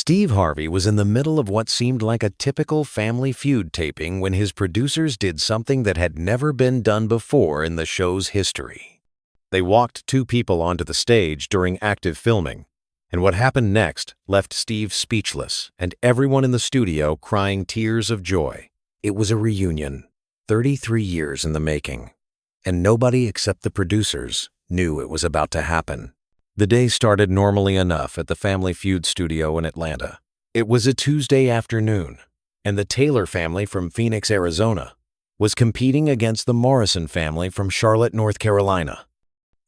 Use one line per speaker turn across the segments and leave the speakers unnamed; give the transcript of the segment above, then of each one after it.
Steve Harvey was in the middle of what seemed like a typical Family Feud taping when his producers did something that had never been done before in the show's history. They walked two people onto the stage during active filming, and what happened next left Steve speechless and everyone in the studio crying tears of joy. It was a reunion, 33 years in the making, and nobody except the producers knew it was about to happen. The day started normally enough at the Family Feud studio in Atlanta. It was a Tuesday afternoon, and the Taylor family from Phoenix, Arizona, was competing against the Morrison family from Charlotte, North Carolina.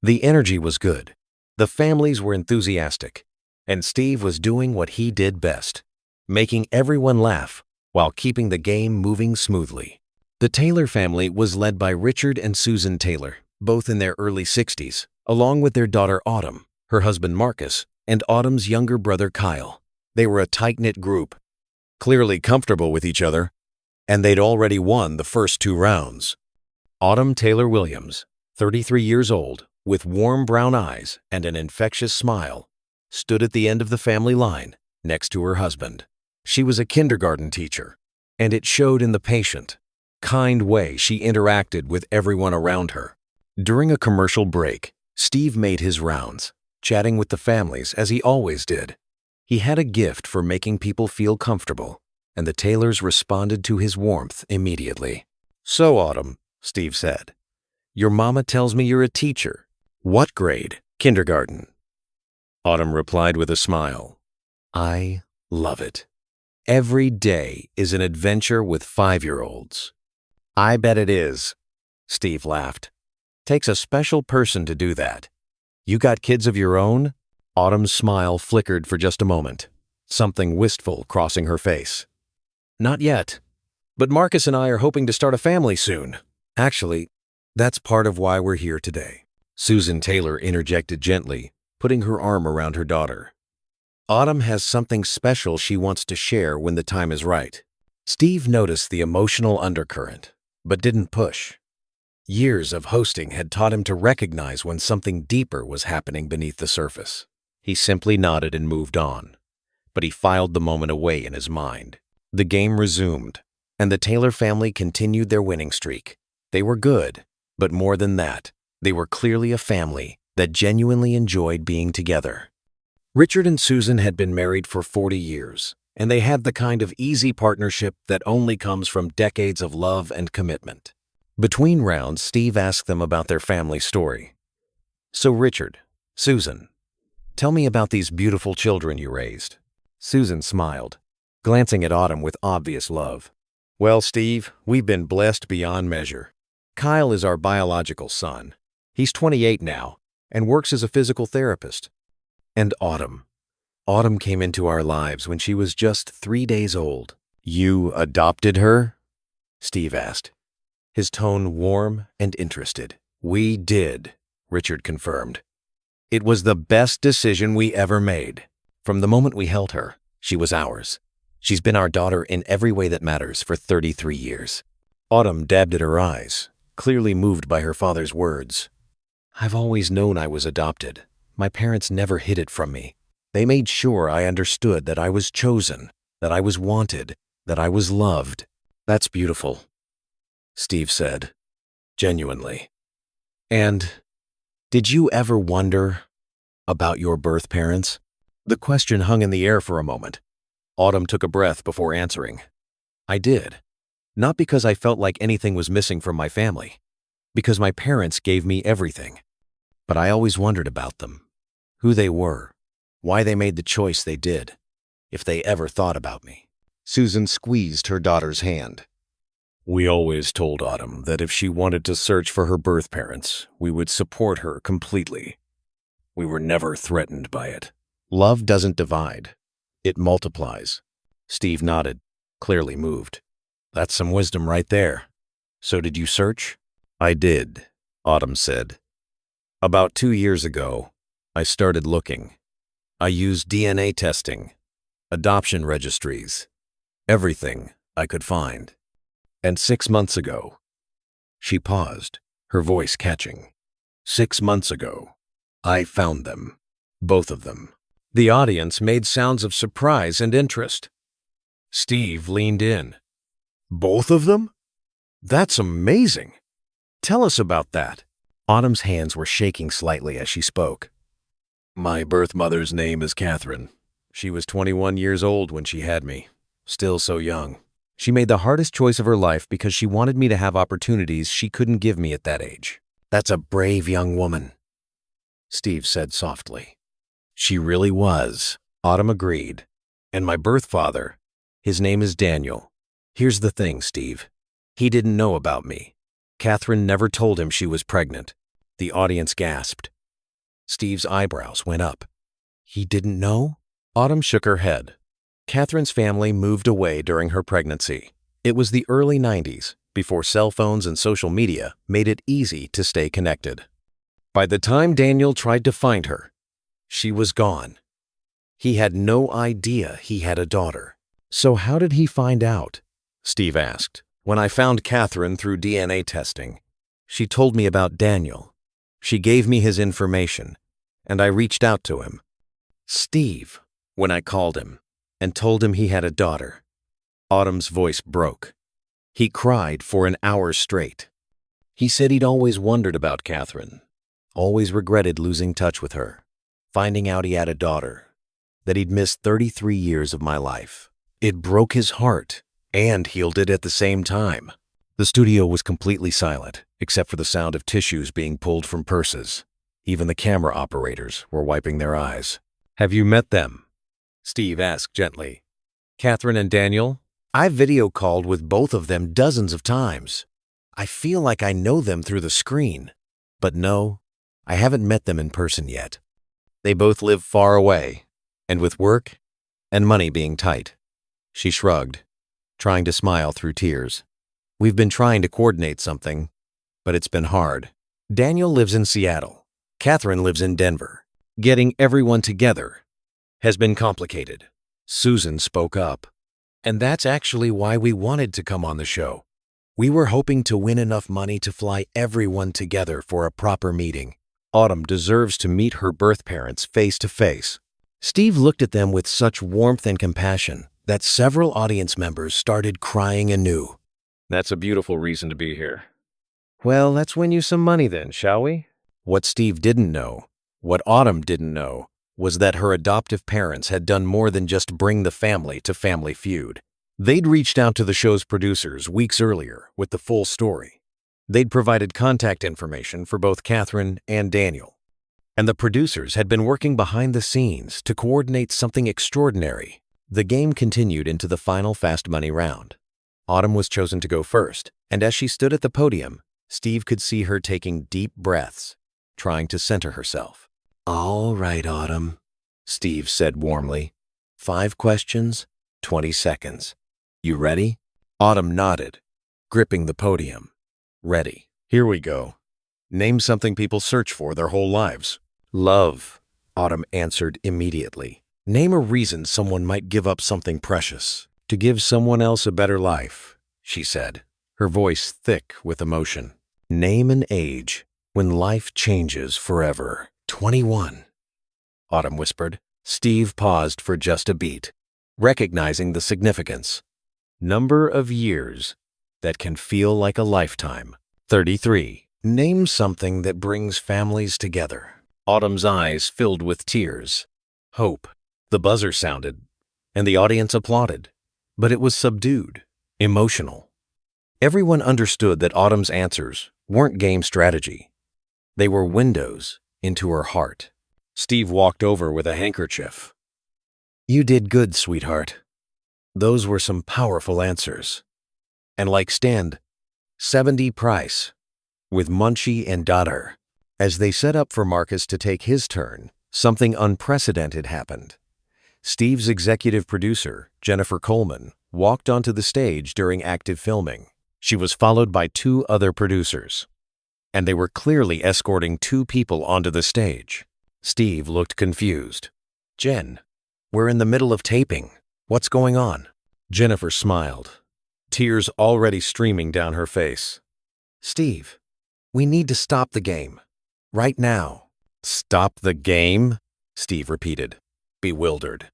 The energy was good, the families were enthusiastic, and Steve was doing what he did best, making everyone laugh while keeping the game moving smoothly. The Taylor family was led by Richard and Susan Taylor, both in their early 60s, along with their daughter Autumn, her husband Marcus, and Autumn's younger brother Kyle. They were a tight-knit group, clearly comfortable with each other, and they'd already won the first two rounds. Autumn Taylor Williams, 33 years old, with warm brown eyes and an infectious smile, stood at the end of the family line next to her husband. She was a kindergarten teacher, and it showed in the patient, kind way she interacted with everyone around her. During a commercial break, Steve made his rounds, chatting with the families as he always did. He had a gift for making people feel comfortable, and the Taylors responded to his warmth immediately. "So, Autumn," Steve said, "your mama tells me you're a teacher. What grade?" "Kindergarten." Autumn replied with a smile, "I love it. Every day is an adventure with 5-year-olds." "I bet it is," Steve laughed. "Takes a special person to do that. You got kids of your own?" Autumn's smile flickered for just a moment, something wistful crossing her face. "Not yet, but Marcus and I are hoping to start a family soon. Actually, that's part of why we're here today." Susan Taylor interjected gently, putting her arm around her daughter. "Autumn has something special she wants to share when the time is right." Steve noticed the emotional undercurrent, but didn't push. Years of hosting had taught him to recognize when something deeper was happening beneath the surface. He simply nodded and moved on, but he filed the moment away in his mind. The game resumed, and the Taylor family continued their winning streak. They were good, but more than that, they were clearly a family that genuinely enjoyed being together. Richard and Susan had been married for 40 years, and they had the kind of easy partnership that only comes from decades of love and commitment. Between rounds, Steve asked them about their family story. "So Richard, Susan, tell me about these beautiful children you raised." Susan smiled, glancing at Autumn with obvious love. "Well, Steve, we've been blessed beyond measure. Kyle is our biological son. He's 28 now and works as a physical therapist. And Autumn. Autumn came into our lives when she was just 3 days old." "You adopted her?" Steve asked, his tone warm and interested. "We did," Richard confirmed. "It was the best decision we ever made. From the moment we held her, she was ours. She's been our daughter in every way that matters for 33 years. Autumn dabbed at her eyes, clearly moved by her father's words. "I've always known I was adopted. My parents never hid it from me. They made sure I understood that I was chosen, that I was wanted, that I was loved." "That's beautiful," Steve said, genuinely. "And did you ever wonder about your birth parents?" The question hung in the air for a moment. Autumn took a breath before answering. "I did. Not because I felt like anything was missing from my family, because my parents gave me everything. But I always wondered about them, who they were, why they made the choice they did, if they ever thought about me." Susan squeezed her daughter's hand. "We always told Autumn that if she wanted to search for her birth parents, we would support her completely. We were never threatened by it. Love doesn't divide. It multiplies." Steve nodded, clearly moved. "That's some wisdom right there. So did you search?" "I did," Autumn said. "About 2 years ago, I started looking. I used DNA testing, adoption registries, everything I could find. And 6 months ago," she paused, her voice catching. "6 months ago, I found them, both of them. The audience made sounds of surprise and interest. Steve leaned in. Both of them? That's amazing. Tell us about that. Autumn's hands were shaking slightly as she spoke. My birth mother's name is Catherine. She was 21 years old when she had me. Still so young. She made the hardest choice of her life because she wanted me to have opportunities she couldn't give me at that age. That's a brave young woman, Steve said softly. She really was, Autumn agreed. And my birth father, his name is Daniel. Here's the thing, Steve. He didn't know about me. Catherine never told him she was pregnant. The audience gasped. Steve's eyebrows went up. He didn't know? Autumn shook her head. Catherine's family moved away during her pregnancy. It was the early 90s, before cell phones and social media made it easy to stay connected. By the time Daniel tried to find her, she was gone. He had no idea he had a daughter. So how did he find out? Steve asked. When I found Catherine through DNA testing, she told me about Daniel. She gave me his information, and I reached out to him. Steve, when I called him and told him he had a daughter. Autumn's voice broke. He cried for an hour straight. He said he'd always wondered about Catherine, always regretted losing touch with her, finding out he had a daughter, that he'd missed 33 years of my life. It broke his heart and healed it at the same time. The studio was completely silent, except for the sound of tissues being pulled from purses. Even the camera operators were wiping their eyes. Have you met them? Steve asked gently. Catherine and Daniel? I've video called with both of them dozens of times. I feel like I know them through the screen. But no, I haven't met them in person yet. They both live far away, and with work and money being tight. She shrugged, trying to smile through tears. We've been trying to coordinate something, but it's been hard. Daniel lives in Seattle. Catherine lives in Denver. Getting everyone together has been complicated. Susan spoke up. And that's actually why we wanted to come on the show. We were hoping to win enough money to fly everyone together for a proper meeting. Autumn deserves to meet her birth parents face to face. Steve looked at them with such warmth and compassion that several audience members started crying anew. That's a beautiful reason to be here. Well, let's win you some money then, shall we? What Steve didn't know, what Autumn didn't know, was that her adoptive parents had done more than just bring the family to Family Feud. They'd reached out to the show's producers weeks earlier with the full story. They'd provided contact information for both Catherine and Daniel. And the producers had been working behind the scenes to coordinate something extraordinary. The game continued into the final Fast Money round. Autumn was chosen to go first, and as she stood at the podium, Steve could see her taking deep breaths, trying to center herself. All right, Autumn, Steve said warmly. 5 questions, 20 seconds. You ready? Autumn nodded, gripping the podium. Ready. Here we go. Name something people search for their whole lives. Love, Autumn answered immediately. Name a reason someone might give up something precious to give someone else a better life, she said, her voice thick with emotion. Name an age when life changes forever. 21, Autumn whispered. Steve paused for just a beat, recognizing the significance. Number of years that can feel like a lifetime. 33. Name something that brings families together. Autumn's eyes filled with tears. Hope. The buzzer sounded, and the audience applauded, but it was subdued, emotional. Everyone understood that Autumn's answers weren't game strategy. They were windows into her heart. Steve walked over with a handkerchief. You did good, sweetheart. Those were some powerful answers. And like stand, 70 price, with Munchie and daughter. As they set up for Marcus to take his turn, something unprecedented happened. Steve's executive producer, Jennifer Coleman, walked onto the stage during active filming. She was followed by 2 other producers, and they were clearly escorting 2 people onto the stage. Steve looked confused. Jen, we're in the middle of taping. What's going on? Jennifer smiled, tears already streaming down her face. Steve, we need to stop the game. Right now. Stop the game? Steve repeated. bewildered.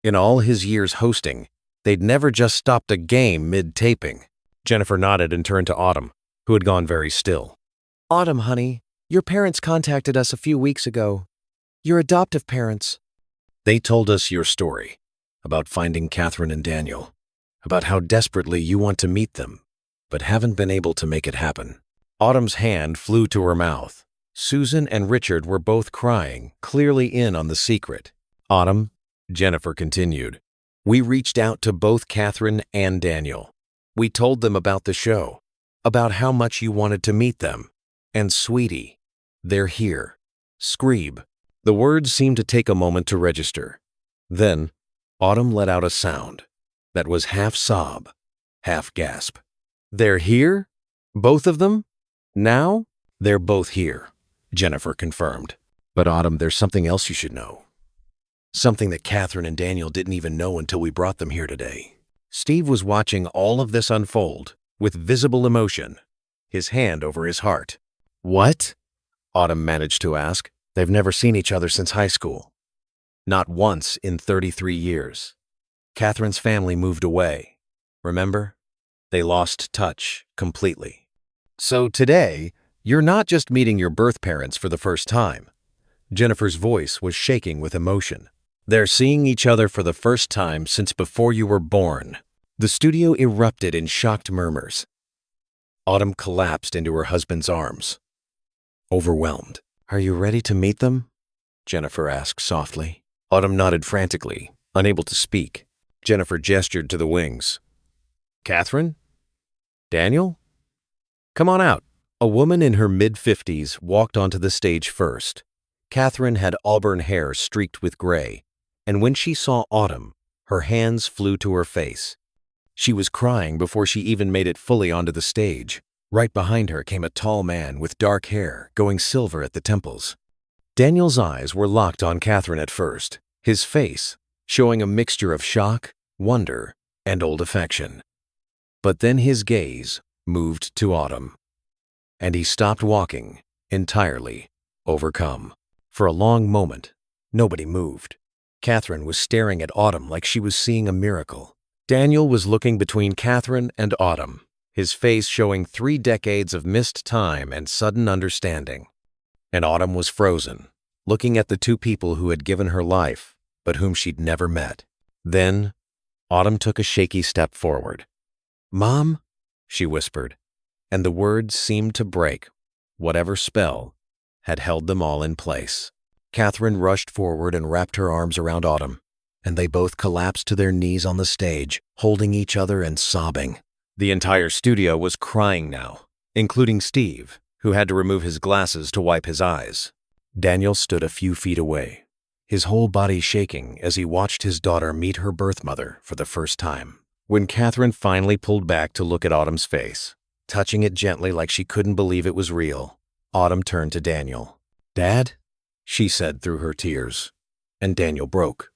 In all his years hosting, they'd never just stopped a game mid-taping. Jennifer nodded and turned to Autumn, who had gone very still.
Autumn, honey, your parents contacted us a few weeks ago. Your adoptive parents.
They told us your story, about finding Catherine and Daniel, about how desperately you want to meet them, but haven't been able to make it happen. Autumn's hand flew to her mouth. Susan and Richard were both crying, clearly in on the secret. Autumn, Jennifer continued, we reached out to both Catherine and Daniel. We told them about the show, about how much you wanted to meet them. And sweetie, they're here. Screeb. The words seemed to take a moment to register. Then, Autumn let out a sound that was half sob, half gasp. They're here? Both of them? Now? They're both here, Jennifer confirmed. But Autumn, there's something else you should know. Something that Catherine and Daniel didn't even know until we brought them here today. Steve was watching all of this unfold with visible emotion, his hand over his heart. What? Autumn managed to ask. They've never seen each other since high school. Not once in 33 years. Catherine's family moved away. Remember? They lost touch completely. So today, you're not just meeting your birth parents for the first time. Jennifer's voice was shaking with emotion. They're seeing each other for the first time since before you were born. The studio erupted in shocked murmurs. Autumn collapsed into her husband's arms. Overwhelmed. Are you ready to meet them? Jennifer asked softly. Autumn nodded frantically, unable to speak. Jennifer gestured to the wings. Catherine? Daniel? Come on out. A woman in her mid-50s walked onto the stage first. Catherine had auburn hair streaked with gray, and when she saw Autumn, her hands flew to her face. She was crying before she even made it fully onto the stage. Right behind her came a tall man with dark hair going silver at the temples. Daniel's eyes were locked on Catherine at first, his face showing a mixture of shock, wonder, and old affection. But then his gaze moved to Autumn, and he stopped walking, entirely overcome. For a long moment, nobody moved. Catherine was staring at Autumn like she was seeing a miracle. Daniel was looking between Catherine and Autumn, his face showing 3 decades of missed time and sudden understanding. And Autumn was frozen, looking at the 2 people who had given her life, but whom she'd never met. Then, Autumn took a shaky step forward. Mom, she whispered, and the words seemed to break whatever spell had held them all in place. Catherine rushed forward and wrapped her arms around Autumn, and they both collapsed to their knees on the stage, holding each other and sobbing. The entire studio was crying now, including Steve, who had to remove his glasses to wipe his eyes. Daniel stood a few feet away, his whole body shaking as he watched his daughter meet her birth mother for the first time. When Catherine finally pulled back to look at Autumn's face, touching it gently like she couldn't believe it was real, Autumn turned to Daniel. Dad? She said through her tears, and Daniel broke.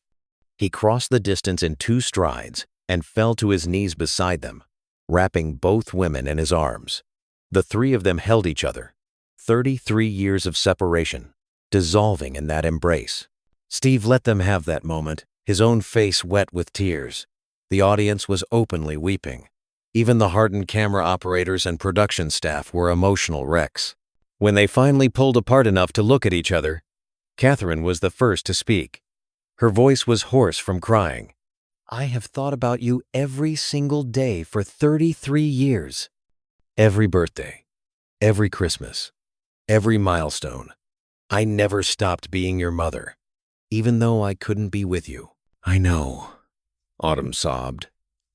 He crossed the distance in 2 strides and fell to his knees beside them, wrapping both women in his arms. The 3 of them held each other, 33 years of separation, dissolving in that embrace. Steve let them have that moment, his own face wet with tears. The audience was openly weeping. Even the hardened camera operators and production staff were emotional wrecks. When they finally pulled apart enough to look at each other, Catherine was the first to speak. Her voice was hoarse from crying. I have thought about you every single day for 33 years. Every birthday, every Christmas, every milestone. I never stopped being your mother, even though I couldn't be with you. I know, Autumn sobbed.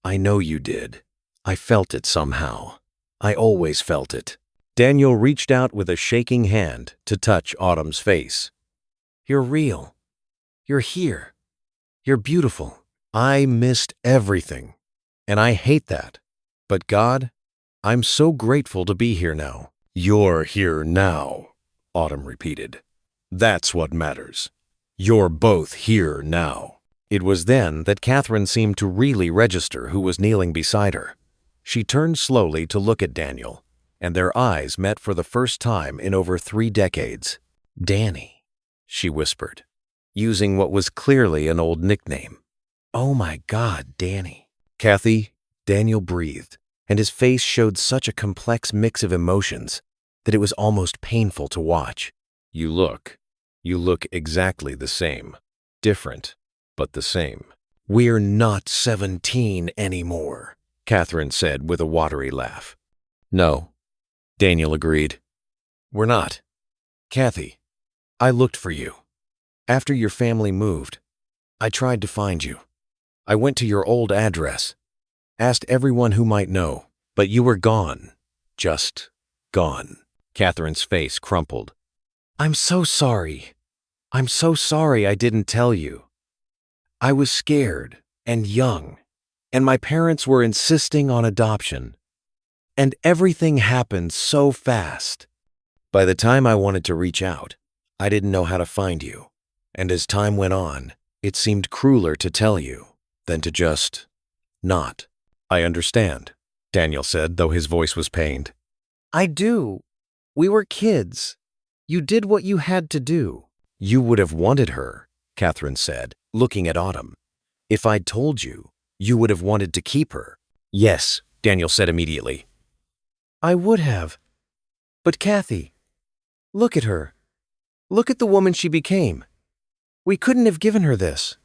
I know you did. I felt it somehow. I always felt it. Daniel reached out with a shaking hand to touch Autumn's face. You're real. You're here. You're beautiful. I missed everything, and I hate that. But God, I'm so grateful to be here now. You're here now, Autumn repeated. That's what matters. You're both here now. It was then that Catherine seemed to really register who was kneeling beside her. She turned slowly to look at Daniel, and their eyes met for the first time in over 3 decades. Danny, she whispered. using what was clearly an old nickname.
"Oh my God, Danny."
Kathy, Daniel breathed, and his face showed such a complex mix of emotions that it was almost painful to watch. You look exactly the same. Different, but the same.
"We're not 17 anymore,"
Catherine said with a watery laugh. No, Daniel agreed. We're not. Kathy, I looked for you. After your family moved, I tried to find you. I went to your old address, asked everyone who might know, but you were gone. Just gone. Catherine's face crumpled.
"I'm so sorry. I'm so sorry I didn't tell you. I was scared and young, and my parents were insisting on adoption. And everything happened so fast.
By the time I wanted to reach out, I didn't know how to find you. And as time went on, it seemed crueler to tell you than to just not." "I understand," Daniel said, though his voice was pained.
"I do. We were kids. You did what you had to do."
"You would have wanted her," Catherine said, looking at Autumn. "If I'd told you, you would have wanted to keep her." "Yes," Daniel said immediately.
"I would have. But Kathy, look at her. Look at the woman she became. We couldn't have given her this."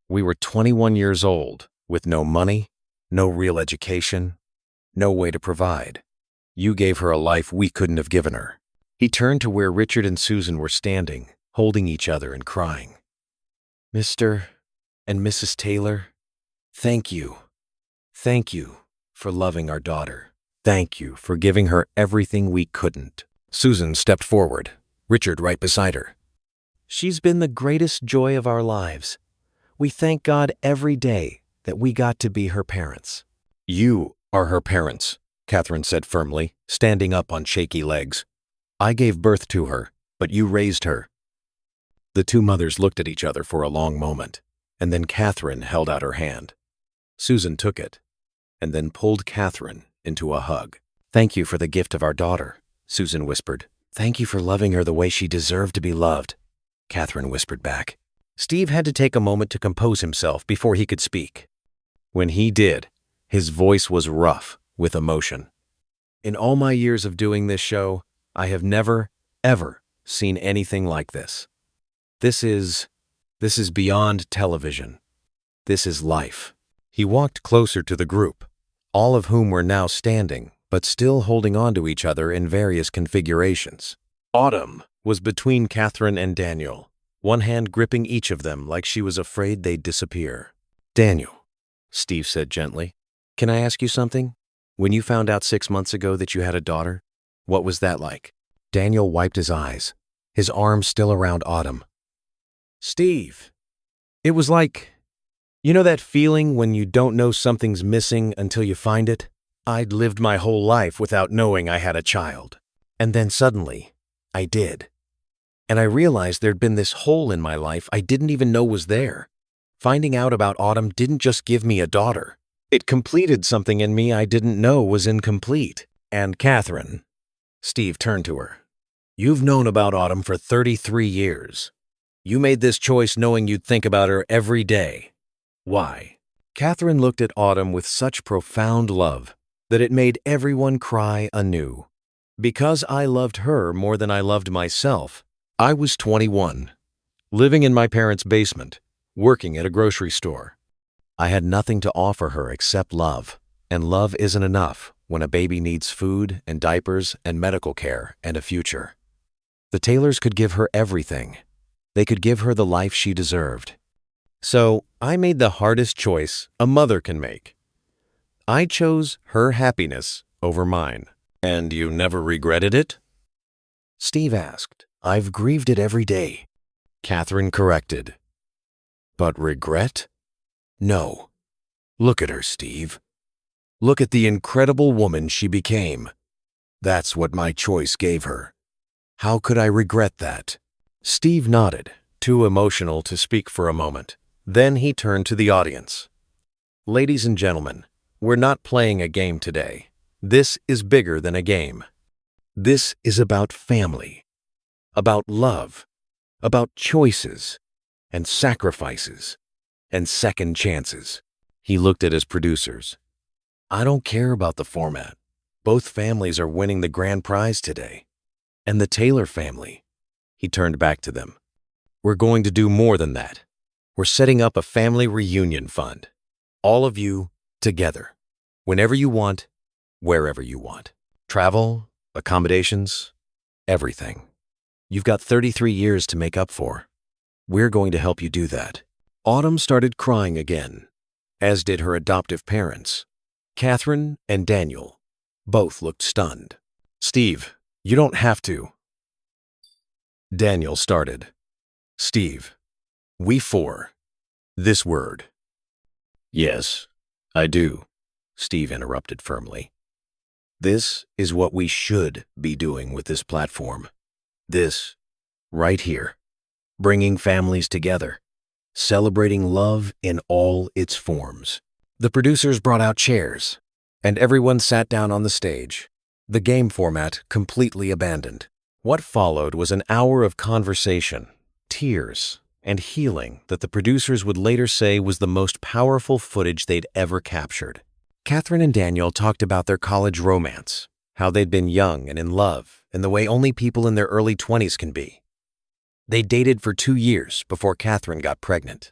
"We were 21 years old, with no money, no real education, no way to provide. You gave her a life we couldn't have given her." He turned to where Richard and Susan were standing, holding each other and crying.
"Mr. and Mrs. Taylor, thank you. Thank you for loving our daughter.
Thank you for giving her everything we couldn't." Susan stepped forward, Richard right beside her.
She's been the greatest joy of our lives. We thank God every day that we got to be her parents."
"You are her parents," Catherine said firmly, standing up on shaky legs. "I gave birth to her, but you raised her." The two mothers looked at each other for a long moment, and then Catherine held out her hand. Susan took it, and then pulled Catherine into a hug. "Thank you for the gift of our daughter," Susan whispered.
"Thank you for loving her the way she deserved to be loved,"
Catherine whispered back. Steve had to take a moment to compose himself before he could speak. When he did, his voice was rough with emotion. "In all my years of doing this show, I have never, ever seen anything like this. This is beyond television. This is life." He walked closer to the group, all of whom were now standing, but still holding on to each other in various configurations. Autumn was between Catherine and Daniel, one hand gripping each of them like she was afraid they'd disappear. "Daniel," Steve said gently, "can I ask you something? When you found out 6 months ago that you had a daughter, what was that like?" Daniel wiped his eyes, his arms still around Autumn. "Steve, it was like, you know that feeling when you don't know something's missing until you find it? I'd lived my whole life without knowing I had a child. And then suddenly, I did. And I realized there'd been this hole in my life I didn't even know was there. Finding out about Autumn didn't just give me a daughter. It completed something in me I didn't know was incomplete. And Catherine," Steve turned to her, "you've known about Autumn for 33 years. You made this choice knowing you'd think about her every day. Why?" Catherine looked at Autumn with such profound love that it made everyone cry anew. "Because I loved her more than I loved myself. I was 21, living in my parents' basement, working at a grocery store. I had nothing to offer her except love, and love isn't enough when a baby needs food and diapers and medical care and a future. The Taylors could give her everything. They could give her the life she deserved. So I made the hardest choice a mother can make. I chose her happiness over mine." "And you never regretted it?" Steve asked. "I've grieved it every day," Catherine corrected. "But regret? No. Look at her, Steve. Look at the incredible woman she became. That's what my choice gave her. How could I regret that?" Steve nodded, too emotional to speak for a moment. Then he turned to the audience. "Ladies and gentlemen, we're not playing a game today. This is bigger than a game. This is about family, about love, about choices,
and sacrifices and second chances. He looked at his producers. I don't care about the format. Both families are winning the grand prize today. And the Taylor family. He turned back to them. We're going to do more than that. We're setting up a family reunion fund. All of you together. Whenever you want, wherever you want. Travel, accommodations, everything. You've got 33 years to make up for. We're going to help you do that. Autumn started crying again, as did her adoptive parents. Catherine and Daniel both looked stunned. Steve, you don't have to. Daniel started. Steve, we four. This word. Yes, I do, Steve interrupted firmly. This is what we should be doing with this platform. This, right here. Bringing families together. Celebrating love in all its forms. The producers brought out chairs, and everyone sat down on the stage, the game format completely abandoned. What followed was an hour of conversation, tears, and healing that the producers would later say was the most powerful footage they'd ever captured. Catherine and Daniel talked about their college romance, how they'd been young and in love in the way only people in their early 20s can be. They dated for 2 years before Catherine got pregnant.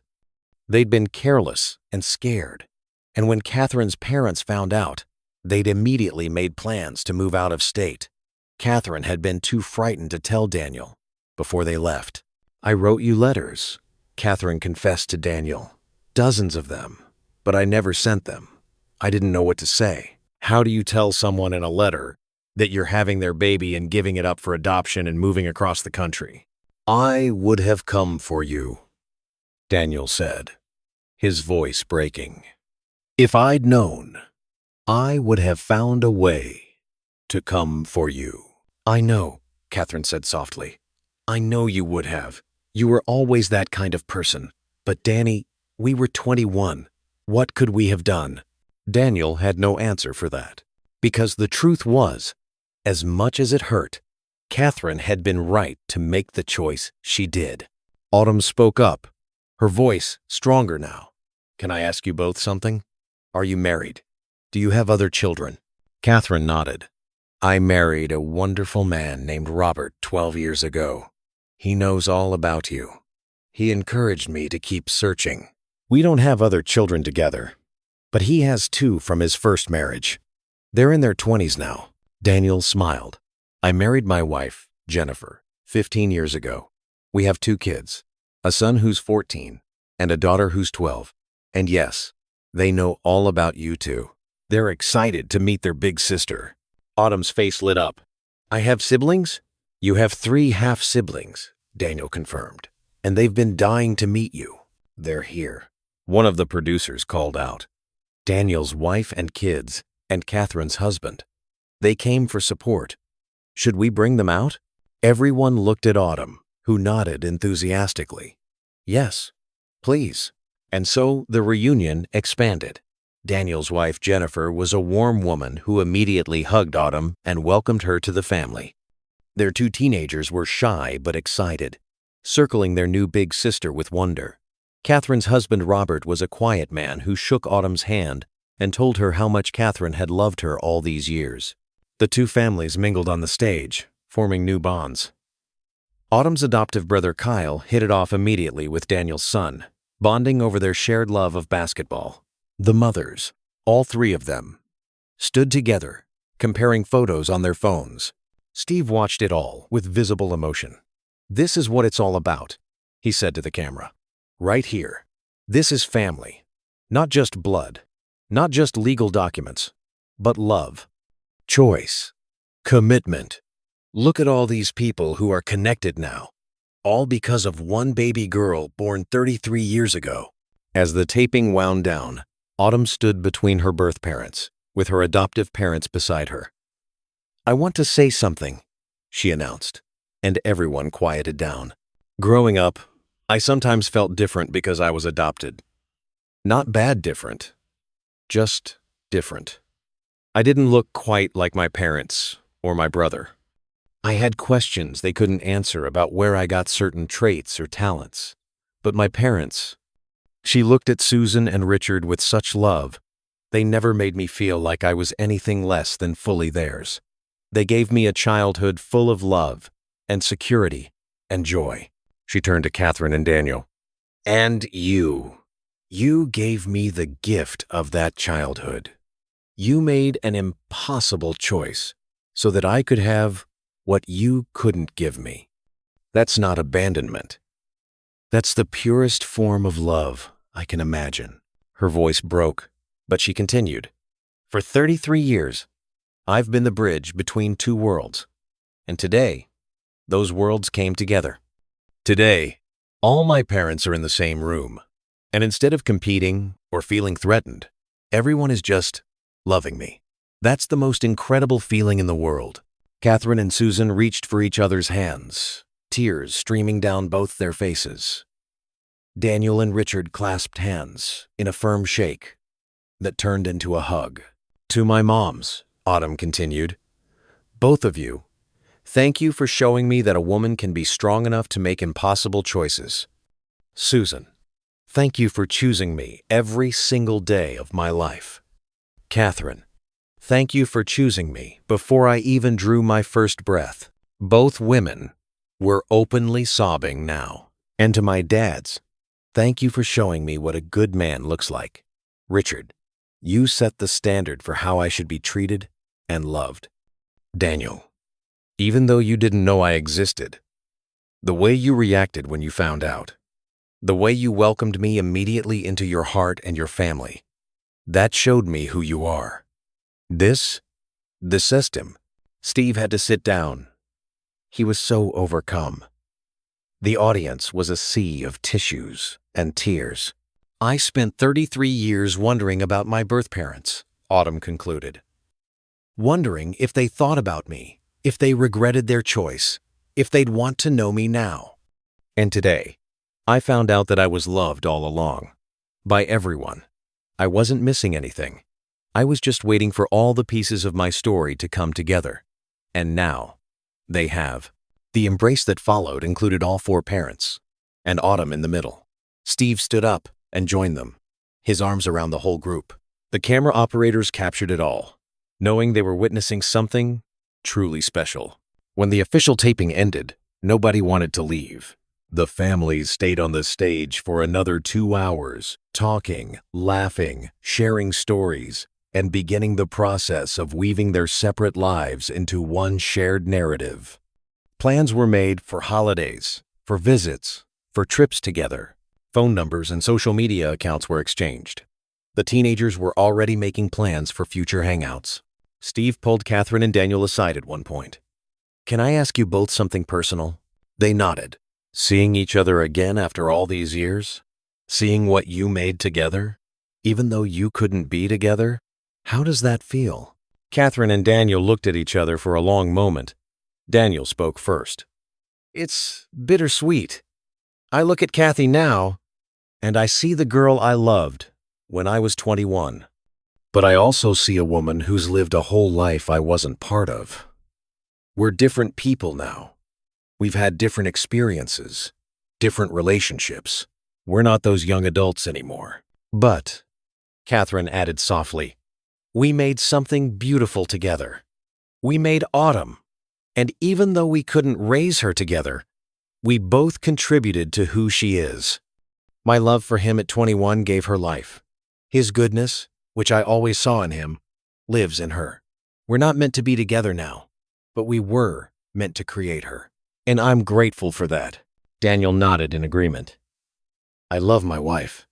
They'd been careless and scared, and when Catherine's parents found out, they'd immediately made plans to move out of state. Catherine had been too frightened to tell Daniel before they left. I wrote you letters, Catherine confessed to Daniel. Dozens of them, but I never sent them. I didn't know what to say. How do you tell someone in a letter that you're having their baby and giving it up for adoption and moving across the country? I would have come for you, Daniel said, his voice breaking. If I'd known, I would have found a way to come for you. I know, Catherine said softly. I know you would have. You were always that kind of person. But Danny, we were 21. What could we have done? Daniel had no answer for that. Because the truth was, as much as it hurt, Catherine had been right to make the choice she did. Autumn spoke up, her voice stronger now. Can I ask you both something? Are you married? Do you have other children? Catherine nodded. I married a wonderful man named Robert 12 years ago. He knows all about you. He encouraged me to keep searching. We don't have other children together, but he has 2 from his first marriage. They're in their 20s now. Daniel smiled. I married my wife, Jennifer, 15 years ago. We have 2 kids, a son who's 14 and a daughter who's 12. And yes, they know all about you too. They're excited to meet their big sister. Autumn's face lit up. I have siblings? You have 3 half-siblings, Daniel confirmed. And they've been dying to meet you. They're here. One of the producers called out. Daniel's wife and kids, and Catherine's husband. They came for support. Should we bring them out? Everyone looked at Autumn, who nodded enthusiastically. Yes, please. And so the reunion expanded. Daniel's wife, Jennifer, was a warm woman who immediately hugged Autumn and welcomed her to the family. Their 2 teenagers were shy but excited, circling their new big sister with wonder. Catherine's husband, Robert, was a quiet man who shook Autumn's hand and told her how much Catherine had loved her all these years. The 2 families mingled on the stage, forming new bonds. Autumn's adoptive brother, Kyle, hit it off immediately with Daniel's son, bonding over their shared love of basketball. The mothers, all 3 of them, stood together, comparing photos on their phones. Steve watched it all with visible emotion. This is what it's all about, he said to the camera. Right here. This is family. Not just blood. Not just legal documents. But love. Choice. Commitment. Look at all these people who are connected now. All because of one baby girl born 33 years ago. As the taping wound down, Autumn stood between her birth parents, with her adoptive parents beside her. I want to say something, she announced, and everyone quieted down. Growing up, I sometimes felt different because I was adopted. Not bad different, just different. I didn't look quite like my parents or my brother. I had questions they couldn't answer about where I got certain traits or talents, But my parents, she looked at Susan and Richard with such love. They never made me feel like I was anything less than fully theirs. They gave me a childhood full of love and security and joy. She turned to Catherine and Daniel. And you gave me the gift of that childhood. You made an impossible choice so that I could have what you couldn't give me. That's not abandonment. That's the purest form of love I can imagine. Her voice broke, but she continued. For 33 years, I've been the bridge between two worlds. And today, those worlds came together. Today, all my parents are in the same room. And instead of competing or feeling threatened, everyone is just loving me. That's the most incredible feeling in the world. Catherine and Susan reached for each other's hands, tears streaming down both their faces. Daniel and Richard clasped hands in a firm shake that turned into a hug. To my moms, Autumn continued, both of you, thank you for showing me that a woman can be strong enough to make impossible choices. Susan, thank you for choosing me every single day of my life. Catherine, thank you for choosing me before I even drew my first breath. Both women were openly sobbing now. And to my dads, thank you for showing me what a good man looks like. Richard, you set the standard for how I should be treated and loved. Daniel, even though you didn't know I existed, the way you reacted when you found out, the way you welcomed me immediately into your heart and your family, that showed me who you are. The system. Steve had to sit down. He was so overcome. The audience was a sea of tissues and tears. I spent 33 years wondering about my birth parents, Autumn concluded. Wondering if they thought about me, if they regretted their choice, if they'd want to know me now. And today, I found out that I was loved all along. By everyone. I wasn't missing anything. I was just waiting for all the pieces of my story to come together. And now, they have. The embrace that followed included all four parents, and Autumn in the middle. Steve stood up and joined them, his arms around the whole group. The camera operators captured it all, knowing they were witnessing something truly special. When the official taping ended, nobody wanted to leave. The families stayed on the stage for another 2 hours, talking, laughing, sharing stories, and beginning the process of weaving their separate lives into one shared narrative. Plans were made for holidays, for visits, for trips together. Phone numbers and social media accounts were exchanged. The teenagers were already making plans for future hangouts. Steve pulled Catherine and Daniel aside at one point. Can I ask you both something personal? They nodded. Seeing each other again after all these years? Seeing what you made together? Even though you couldn't be together? How does that feel? Catherine and Daniel looked at each other for a long moment. Daniel spoke first. It's bittersweet. I look at Kathy now, and I see the girl I loved when I was 21. But I also see a woman who's lived a whole life I wasn't part of. We're different people now. We've had different experiences, different relationships. We're not those young adults anymore. But, Catherine added softly, we made something beautiful together. We made Autumn. And even though we couldn't raise her together, we both contributed to who she is. My love for him at 21 gave her life. His goodness, which I always saw in him, lives in her. We're not meant to be together now, but we were meant to create her. And I'm grateful for that. Daniel nodded in agreement. I love my wife.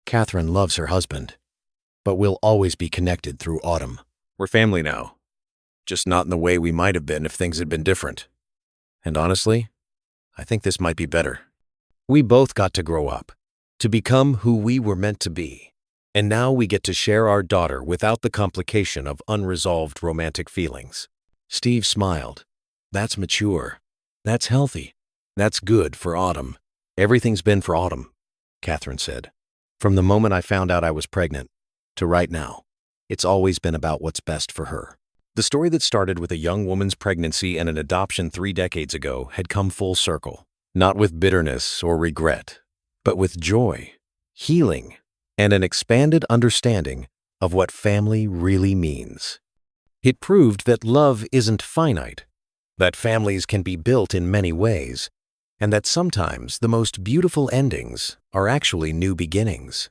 Catherine loves her husband. But we'll always be connected through Autumn. We're family now. Just not in the way we might have been if things had been different. And honestly, I think this might be better. We both got to grow up, to become who we were meant to be. And now we get to share our daughter without the complication of unresolved romantic feelings. Steve smiled. That's mature. That's healthy. That's good for Autumn. Everything's been for Autumn, Catherine said. From the moment I found out I was pregnant to right now, it's always been about what's best for her. The story that started with a young woman's pregnancy and an adoption 3 decades ago had come full circle, not with bitterness or regret,
but with joy, healing, and an expanded understanding of what family really means. It proved that love isn't finite, that families can be built in many ways, and that sometimes the most beautiful endings are actually new beginnings.